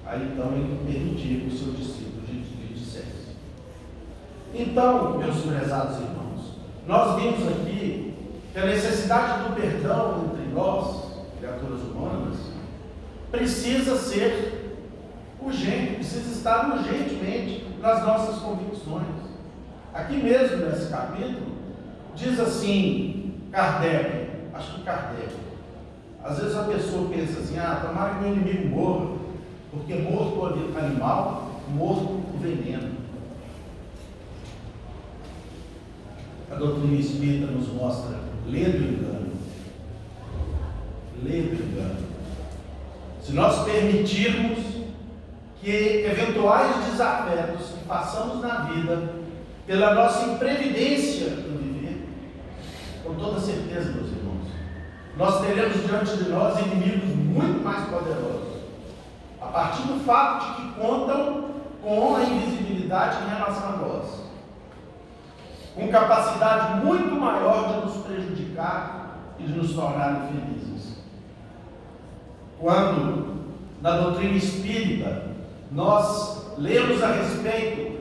aí então ele permitia que os seus discípulos lhe dissessem. Então, meus prezados irmãos, nós vimos aqui que a necessidade do perdão entre nós, criaturas humanas, precisa ser urgente, precisa estar urgentemente nas nossas convicções. Aqui mesmo nesse capítulo, diz assim, Kardec, às vezes a pessoa pensa assim, tomara que meu inimigo morra, porque morto o animal, morto o veneno. A doutrina espírita nos mostra, lê do engano. Se nós permitirmos que eventuais desafetos que passamos na vida, pela nossa imprevidência em viver, com toda certeza, meus irmãos, nós teremos diante de nós inimigos muito mais poderosos, a partir do fato de que contam com a invisibilidade em relação a nós, com capacidade muito maior de nos prejudicar e de nos tornar infelizes. Quando, na doutrina espírita, nós lemos a respeito,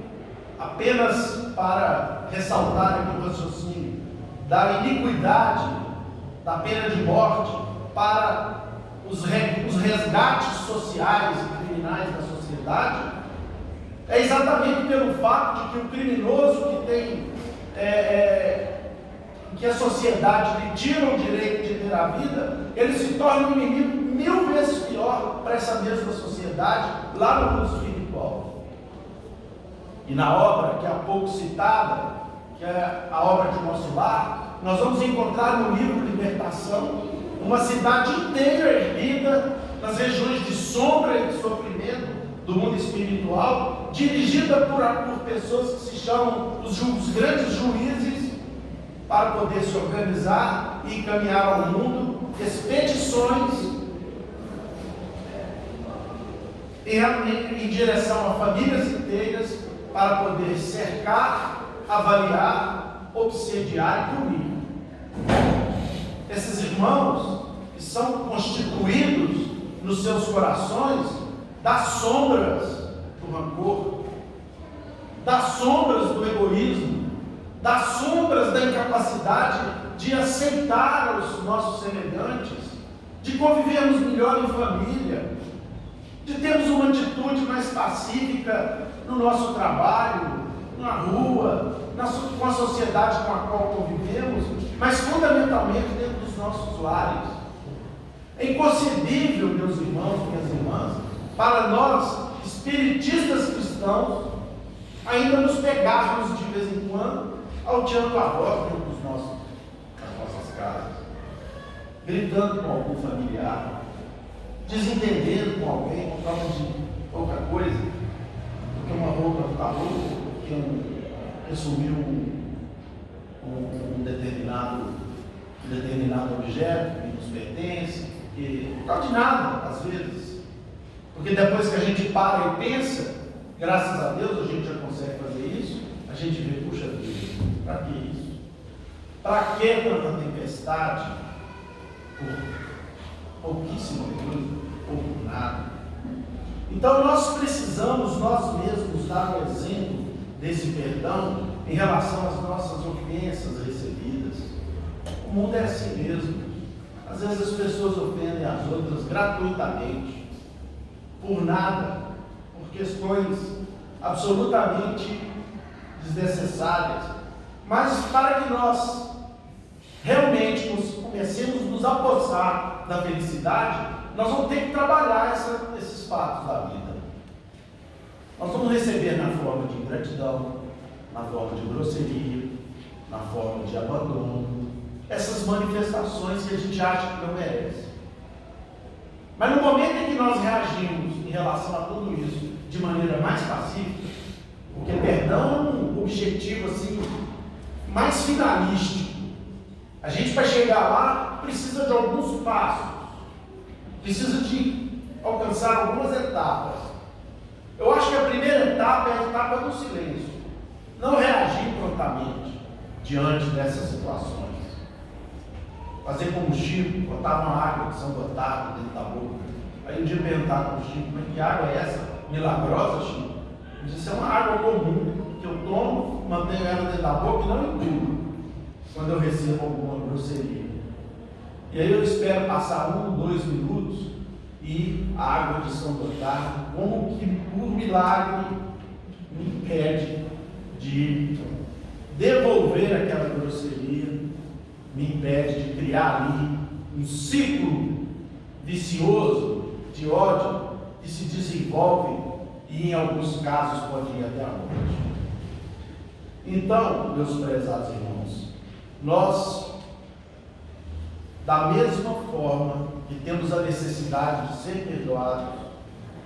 apenas para ressaltar aqui o raciocínio, da iniquidade, da pena de morte, para os resgates sociais e criminais da sociedade, é exatamente pelo fato de que o criminoso que a sociedade lhe tira o direito de ter a vida, ele se torna um inimigo 1000 vezes pior para essa mesma sociedade, lá no mundo espiritual. E na obra, que é há pouco citada, que é a obra de Nosso Lar, nós vamos encontrar no livro Libertação, uma cidade inteira erguida nas regiões de sombra e de sofrimento do mundo espiritual, dirigida por pessoas que se chamam os grandes juízes, para poder se organizar e encaminhar ao mundo expedições em direção a famílias inteiras, para poder cercar, avaliar, obsediar e punir. Esses irmãos que são constituídos nos seus corações das sombras do rancor, das sombras do egoísmo, das sombras da incapacidade de aceitar os nossos semelhantes, de convivermos melhor em família, de termos uma atitude mais pacífica no nosso trabalho, na rua, com a sociedade com a qual convivemos, mas fundamentalmente dentro dos nossos lares. É inconcebível, meus irmãos, minhas irmãs, para nós, espiritistas cristãos, ainda nos pegarmos de vez em quando, alteando a voz dentro das nossas casas, gritando com algum familiar, desentendendo com alguém por causa de pouca coisa, porque uma roupa não está roupa, porque consumiu um determinado objeto que nos pertence, por causa de nada, às vezes. Porque depois que a gente para e pensa, graças a Deus a gente já consegue fazer isso, a gente vê, puxa vida, para que isso? Para que tanta tempestade? Por pouquíssima coisa, ou por nada. Então nós precisamos, nós mesmos, dar um exemplo desse perdão em relação às nossas ofensas recebidas. O mundo é assim mesmo. Às vezes as pessoas ofendem as outras gratuitamente, por nada, por questões absolutamente desnecessárias. Mas para que nós realmente comecemos a nos apossar da felicidade, nós vamos ter que trabalhar esses fatos da vida. Nós vamos receber na forma de ingratidão, na forma de grosseria, na forma de abandono, essas manifestações que a gente acha que não merece. Mas no momento em que nós reagimos em relação a tudo isso de maneira mais pacífica, porque perdão é um objetivo assim, mais finalístico. A gente, para chegar lá, precisa de alguns passos, precisa de alcançar algumas etapas. Eu acho que a primeira etapa é a etapa do silêncio. Não reagir prontamente diante dessas situações. fazer como o Chico, botar uma água de São Gotardo dentro da boca. Aí um dia perguntaram para o Chico, mas que água é essa? Milagrosa, Chico? Ele disse, é uma água comum, que eu tomo, mantenho ela dentro da boca e não engulo quando eu recebo alguma grosseria. E aí eu espero passar 1 ou 2 minutos e a água de São Gotardo, como que por milagre, me impede de devolver aquela grosseria, me impede de criar ali um ciclo vicioso de ódio que se desenvolve e em alguns casos pode ir até a morte. Então, meus prezados irmãos, nós, da mesma forma que temos a necessidade de ser perdoados,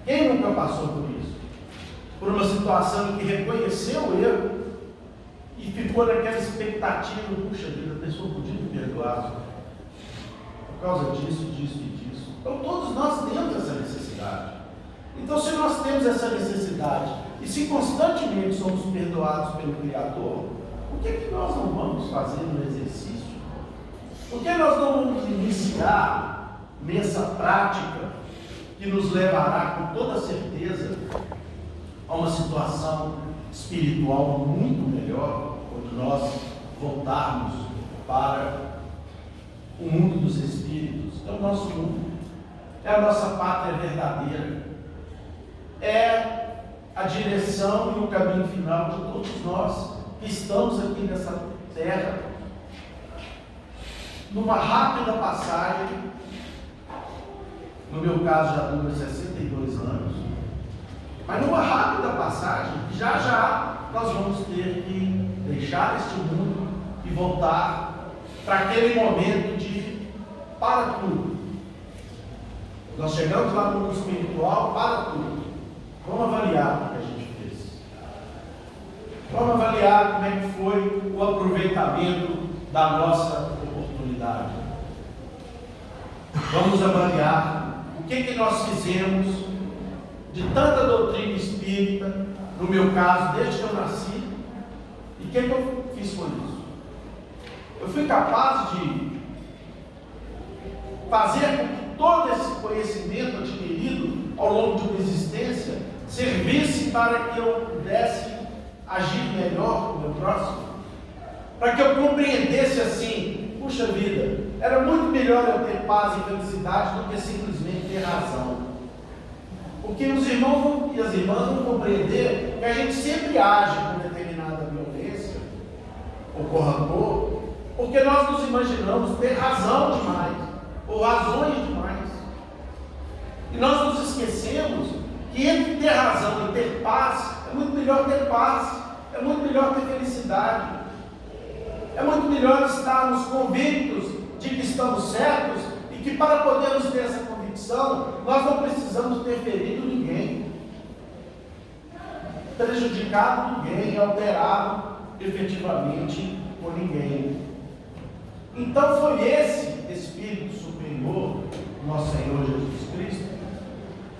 quem nunca passou por isso? Por uma situação em que reconheceu o erro e ficou naquela expectativa, puxa vida, a pessoa podia me perdoar por causa disso, disso e disso. Então todos nós temos essa necessidade. Então se nós temos essa necessidade e se constantemente somos perdoados pelo Criador, o que é que nós não vamos fazer no exercício? Por que nós não vamos iniciar nessa prática que nos levará com toda certeza a uma situação espiritual muito melhor quando nós voltarmos para o mundo dos espíritos? É o nosso mundo, é a nossa pátria verdadeira, é a direção e o caminho final de todos nós que estamos aqui nessa terra, numa rápida passagem. No meu caso já dura 62 anos, mas numa rápida passagem, já já nós vamos ter que deixar este mundo e voltar para aquele momento de para tudo. Nós chegamos lá no mundo espiritual, para tudo. Vamos avaliar o que a gente fez. Vamos avaliar como é que foi o aproveitamento da nossa oportunidade. Vamos avaliar o que nós fizemos de tanta doutrina espírita, no meu caso, desde que eu nasci, e o que eu fiz com isso? Eu fui capaz de fazer com que todo esse conhecimento adquirido ao longo de uma existência servisse para que eu pudesse agir melhor com o meu próximo, para que eu compreendesse assim, puxa vida, era muito melhor eu ter paz e felicidade do que simplesmente ter razão. Porque os irmãos e as irmãs vão compreender que a gente sempre age com determinada violência ou com rancor, porque nós nos imaginamos ter razão demais, ou razões demais. E nós nos esquecemos que entre ter razão e ter paz, é muito melhor ter paz, é muito melhor ter felicidade, é muito melhor estarmos convictos de que estamos certos e que para podermos ter essa convicção, nós não precisamos ter ferido ninguém, prejudicado ninguém, alterado efetivamente por ninguém. Então foi esse Espírito superior, nosso Senhor Jesus Cristo,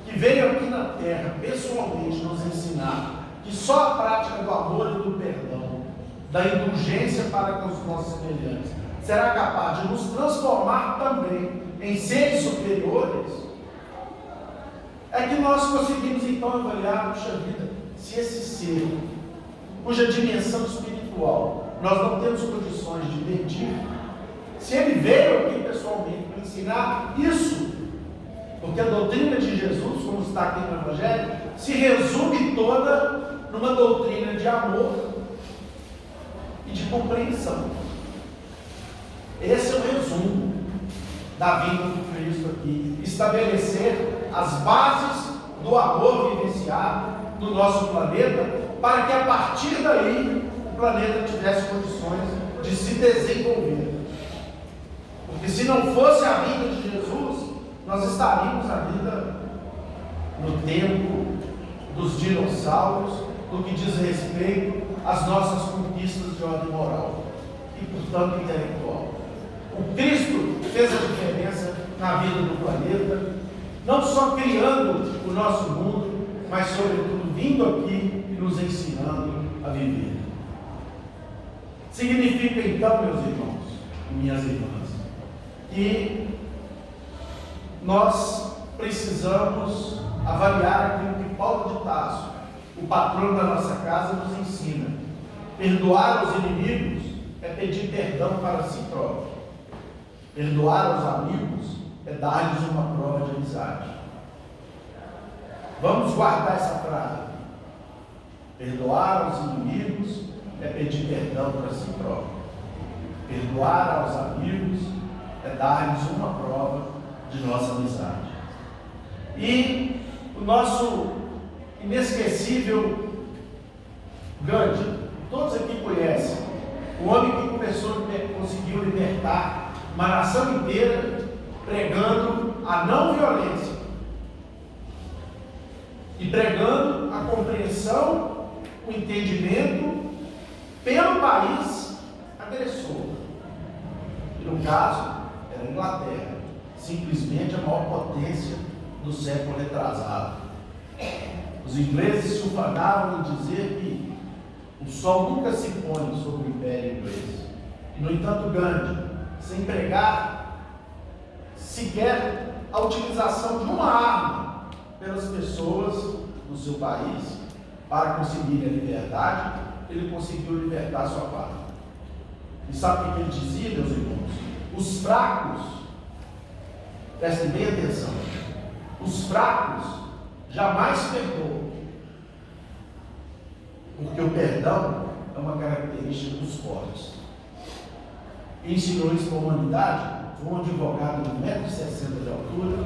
que veio aqui na terra pessoalmente nos ensinar que só a prática do amor e do perdão, da indulgência para com os nossos semelhantes, será capaz de nos transformar também em seres superiores. É que nós conseguimos então avaliar, puxa vida, se esse ser, cuja dimensão espiritual nós não temos condições de medir, se ele veio aqui pessoalmente para ensinar isso, porque a doutrina de Jesus, como está aqui no Evangelho, se resume toda numa doutrina de amor e de compreensão. Esse é o resumo da vinda do Cristo aqui, estabelecer as bases do amor vivenciado no nosso planeta, para que a partir daí o planeta tivesse condições de se desenvolver. Porque se não fosse a vinda de Jesus, nós estaríamos ainda no tempo dos dinossauros, no que diz respeito às nossas conquistas de ordem moral e, portanto, intelectual. O Cristo fez a diferença na vida do planeta, não só criando o nosso mundo, mas, sobretudo, vindo aqui e nos ensinando a viver. Significa, então, meus irmãos e minhas irmãs, que nós precisamos avaliar aquilo que Paulo de Tarso, o patrão da nossa casa, nos ensina. Perdoar os inimigos é pedir perdão para si próprio. Perdoar os amigos é dar-lhes uma prova de amizade. Vamos guardar essa frase. Perdoar os inimigos é pedir perdão para si próprio. Perdoar aos amigos é dar-lhes uma prova de nossa amizade. E o nosso inesquecível Gandhi, todos aqui conhecem, o homem que conseguiu libertar uma nação inteira pregando a não violência e pregando a compreensão, o entendimento pelo país agressor. E no caso, era a Inglaterra, simplesmente a maior potência do século retrasado. Os ingleses se ufanavam em dizer que o sol nunca se põe sobre o Império Inglês. E, no entanto, Gandhi, sem pregar sequer a utilização de uma arma pelas pessoas do seu país para conseguir a liberdade, ele conseguiu libertar sua pátria. E sabe o que ele dizia, meus irmãos? Os fracos, prestem bem atenção, os fracos jamais perdoam, porque o perdão é uma característica dos fortes. E ensinou isso para a humanidade. Foi um advogado de 1,60 m de altura,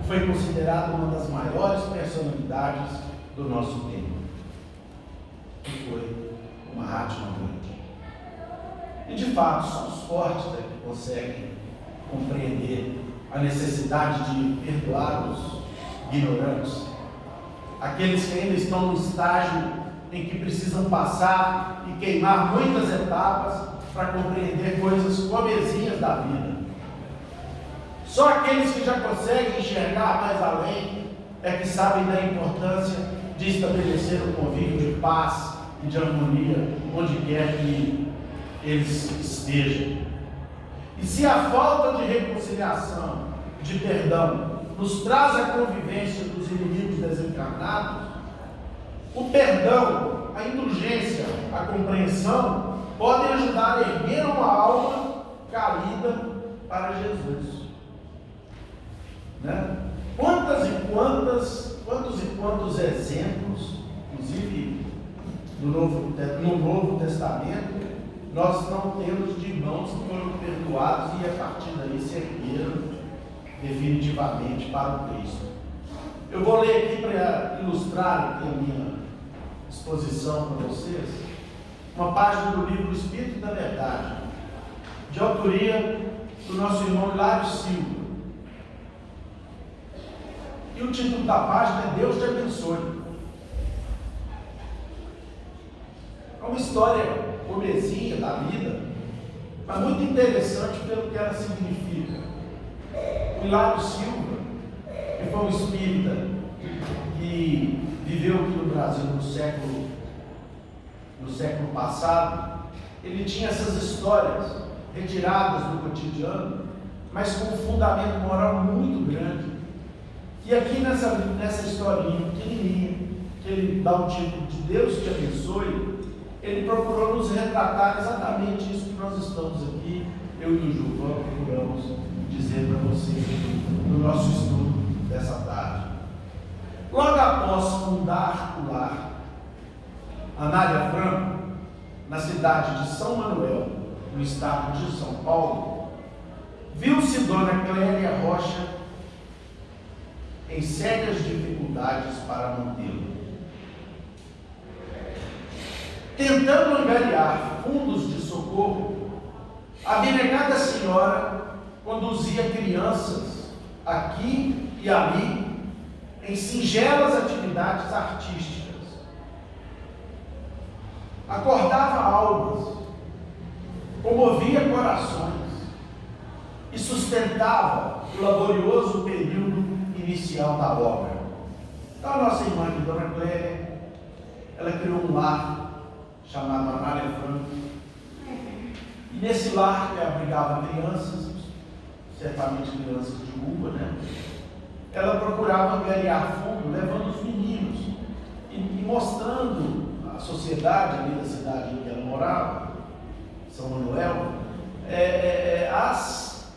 foi considerado uma das maiores personalidades do nosso tempo, que foi o Mahatma Gandhi. E de fato, são os fortes que conseguem compreender a necessidade de perdoar os ignorantes, aqueles que ainda estão no estágio em que precisam passar e queimar muitas etapas para compreender coisas comezinhas da vida. Só aqueles que já conseguem enxergar mais além é que sabem da importância de estabelecer um convívio de paz e de harmonia onde quer que eles estejam. E se a falta de reconciliação, de perdão, nos traz a convivência dos inimigos desencarnados, o perdão, a indulgência, a compreensão podem ajudar a erguer uma alma caída para Jesus. Né? Quantos e quantos exemplos, inclusive no Novo Testamento, nós não temos de irmãos que foram perdoados e a partir daí se ergueram definitivamente para o Cristo. Eu vou ler aqui para ilustrar aqui a minha exposição para vocês, uma página do livro Espírito da Verdade, de autoria do nosso irmão Hilário Silva. E o título da página é Deus te abençoe. É uma história pobrezinha da vida, mas muito interessante pelo que ela significa. O Hilário Silva, que foi um espírita que viveu aqui no Brasil no século passado, ele tinha essas histórias retiradas do cotidiano, mas com um fundamento moral muito grande. E aqui nessa historinha pequenininha, que ele dá o título de Deus te abençoe, ele procurou nos retratar exatamente isso que nós estamos aqui, eu e o Gilvão, procuramos dizer para vocês no nosso estudo dessa tarde. Logo após fundar o lar, Anália Franco, na cidade de São Manuel, no estado de São Paulo, viu-se Dona Clélia Rocha em sérias dificuldades para mantê-lo. Tentando angariar fundos de socorro, a abnegada senhora conduzia crianças aqui e ali em singelas atividades artísticas. Acordava almas, comovia corações e sustentava o laborioso período inicial da obra. Então a nossa irmã de Dona Clélia, ela criou um lar chamado Anália Franco, e nesse lar que abrigava crianças certamente crianças de rua, né? Ela procurava angariar fundo, levando os meninos e mostrando à sociedade ali da cidade em que ela morava, São Manuel, as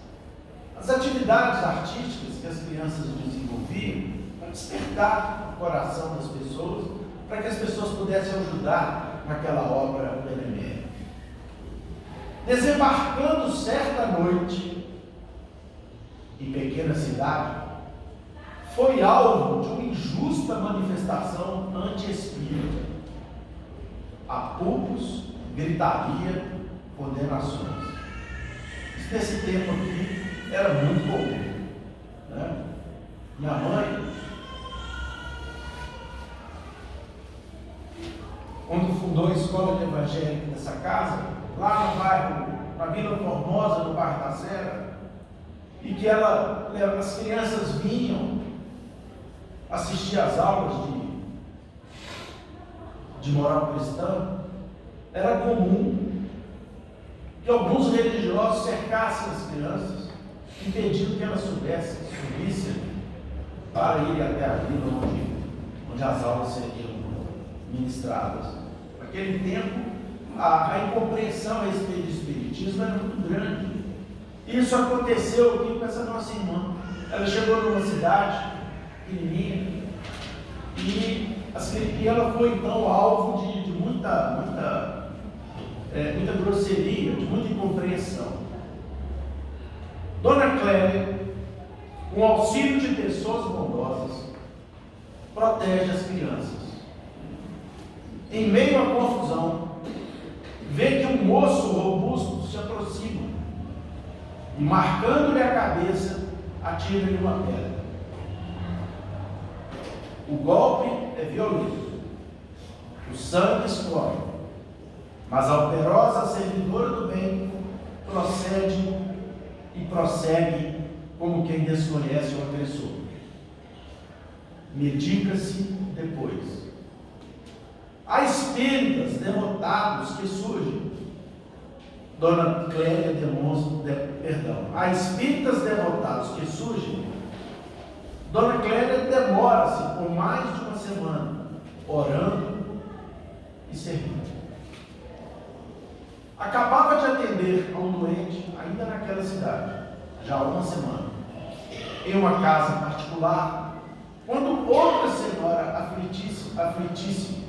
atividades artísticas que as crianças desenvolviam para despertar o coração das pessoas, para que as pessoas pudessem ajudar naquela obra benemérita. Desembarcando certa noite em pequena cidade, foi alvo de uma injusta manifestação anti-espírita, apupos, gritaria, condenações. Isso nesse tempo aqui era muito comum, né? Minha mãe, quando fundou a escola de evangélica dessa casa, lá no bairro, na Vila Formosa, no bairro da Serra, e que as crianças vinham assistir às aulas de moral cristã, era comum que alguns religiosos cercassem as crianças, impedindo que elas subissem para ir até a vila onde as aulas seriam ministradas. Naquele tempo, a incompreensão a respeito do espiritismo era muito grande. Isso aconteceu aqui com essa nossa irmã. Ela chegou numa cidade pequenininha e ela foi então alvo de muita grosseria, de muita incompreensão. Dona Clélia, com auxílio de pessoas bondosas, protege as crianças. Em meio à confusão, vê que um moço robusto se aproxima e, marcando-lhe a cabeça, atira-lhe uma pedra. O golpe é violento, o sangue escorre, mas a operosa servidora do bem prossegue como quem desconhece o agressor. Medica-se depois. Há espíritas devotados que surgem. Dona Clélia há espíritas devotados que surgem. Dona Clélia demora-se por mais de uma semana, orando e servindo. Acabava de atender a um doente, ainda naquela cidade, já há uma semana, em uma casa particular, quando outra senhora aflitíssima,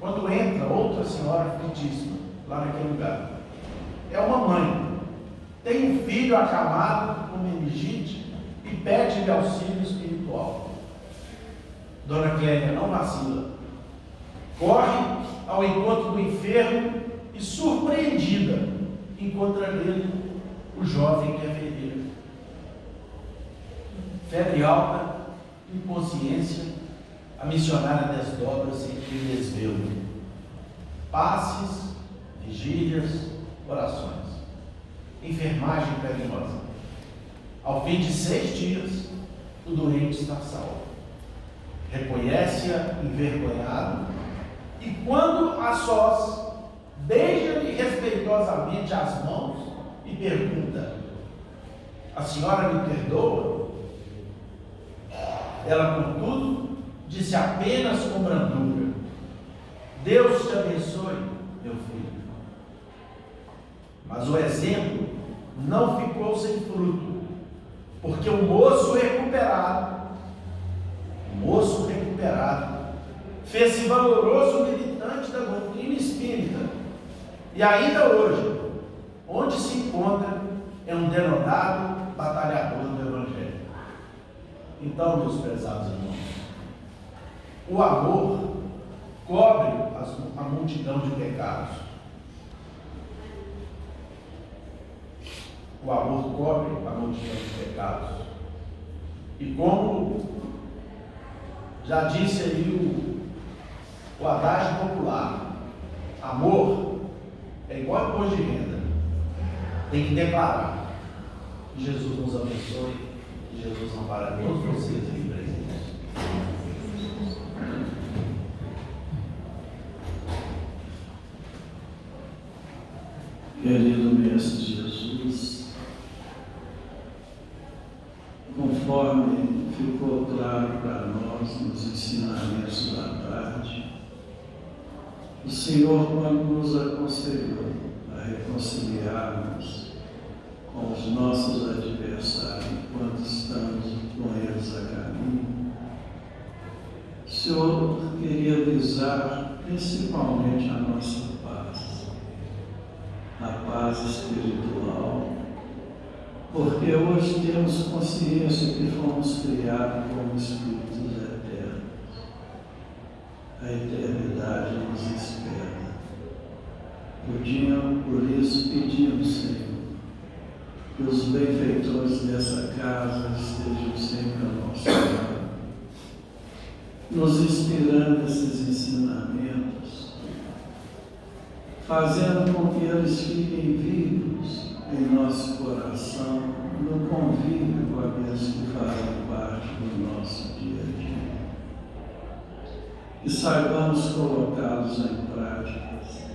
quando entra outra senhora aflitíssima lá naquele lugar. É uma mãe, tem um filho acamado com meningite e pede-lhe auxílio espiritual. Dona Clélia não vacila, corre ao encontro do enfermo e, surpreendida, encontra nele o jovem que é ferido. Febre alta, inconsciência, a missionária desdobra-se em desvelo. Passes, vigílias, orações. Enfermagem carinhosa. Ao fim de 6 dias, o doente está salvo. Reconhece-a envergonhado e, quando a sós, beija-lhe respeitosamente as mãos e pergunta: a senhora me perdoa? Ela, contudo, disse apenas com brandura: Deus te abençoe, meu filho. Mas o exemplo não ficou sem fruto, porque o moço recuperado, fez-se valoroso militante da doutrina espírita, e ainda hoje, onde se encontra, é um denotado batalhador do Evangelho. Então, meus prezados irmãos, o amor cobre a multidão de pecados. O amor cobre a multidão de pecados. E como já disse aí o adágio popular, amor é igual imposto de renda. Tem que declarar. Que Jesus nos abençoe, que Jesus ampare todos vocês aqui presentes. Querido Mestre Jesus, conforme ficou claro para nós nos ensinamentos da tarde, o Senhor, quando nos aconselhou a reconciliarmos com os nossos adversários enquanto estamos com eles a caminho, o Senhor queria visar principalmente a nossa paz, a paz espiritual, porque hoje temos consciência que fomos criados como espíritos eternos. A eternidade nos espera. Por isso pedimos, Senhor, que os benfeitores dessa casa estejam sempre ao nosso lado, nos inspirando nesses ensinamentos, fazendo com que eles fiquem vivos em nosso coração, no convívio com aqueles que fazem parte do nosso dia a dia. E saibamos colocá-los em práticas,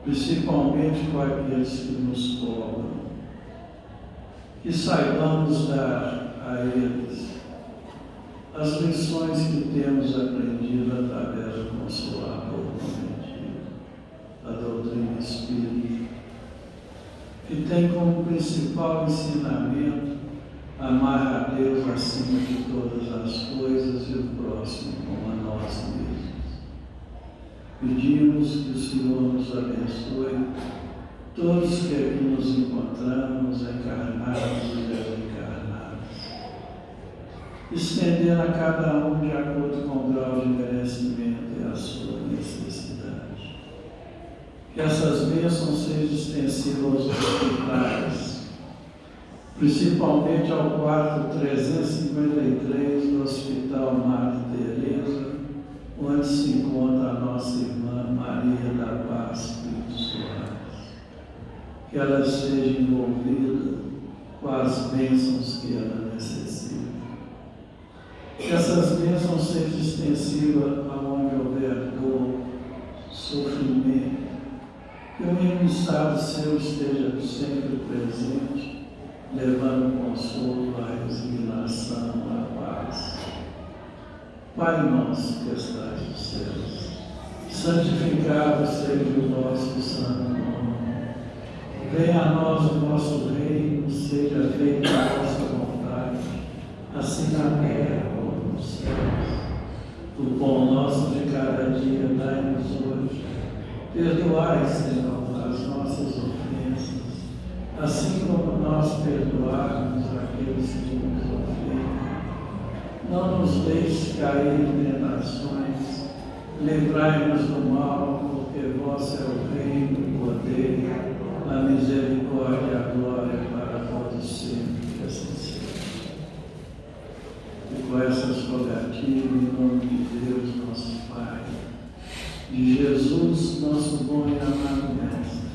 principalmente com aqueles que nos cobram. Que saibamos dar a eles as lições que temos aprendido através do Consolador prometido, a doutrina espírita, que tem como principal ensinamento amar a Deus acima de todas as coisas e o próximo como a nós mesmos. Pedimos que o Senhor nos abençoe, todos que aqui nos encontramos, encarnados e desencarnados, estendendo a cada um de acordo com o grau de merecimento e a sua necessidade. Que essas bênçãos sejam extensivas aos hospitais, principalmente ao quarto 353 do Hospital Madre Teresa, onde se encontra a nossa irmã Maria da Paz Pinto Soares. Que ela esteja envolvida com as bênçãos que ela necessita. Que essas bênçãos sejam extensivas aonde houver dor, sofrimento, que o emissário seu esteja sempre presente, levando consolo, a resignação, a paz. Pai nosso que estás nos céus, santificado seja o vosso santo nome. Venha a nós o vosso reino, seja feita a vossa vontade, assim na terra como nos céus. O pão nosso de cada dia dai-nos hoje. Perdoai, Senhor, as nossas ofensas, assim como nós perdoarmos aqueles que nos ofendem. Não nos deixes cair em tentações, livrai-nos do mal, porque vosso é o reino, o poder, a misericórdia e a glória para todos sempre, que assim seja. E com essas rogativas, em nome de Deus, nosso Pai, de Jesus, nosso bom e amado Mestre,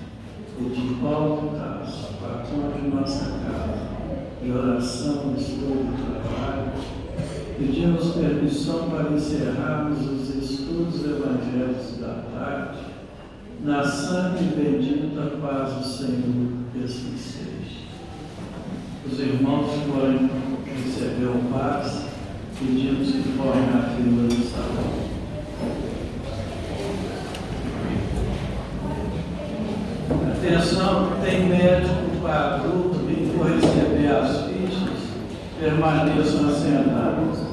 e de Paulo Tasso, patrão de nossa casa, de oração, estudo e trabalho, pedimos permissão para encerrarmos os estudos evangélicos da tarde, na santa e bendita paz do Senhor, que assim seja. Os irmãos que forem receber o paz, pedimos que formem a fila do salão. Atenção, tem médico para adulto, quem for receber as fichas, permaneçam assentados.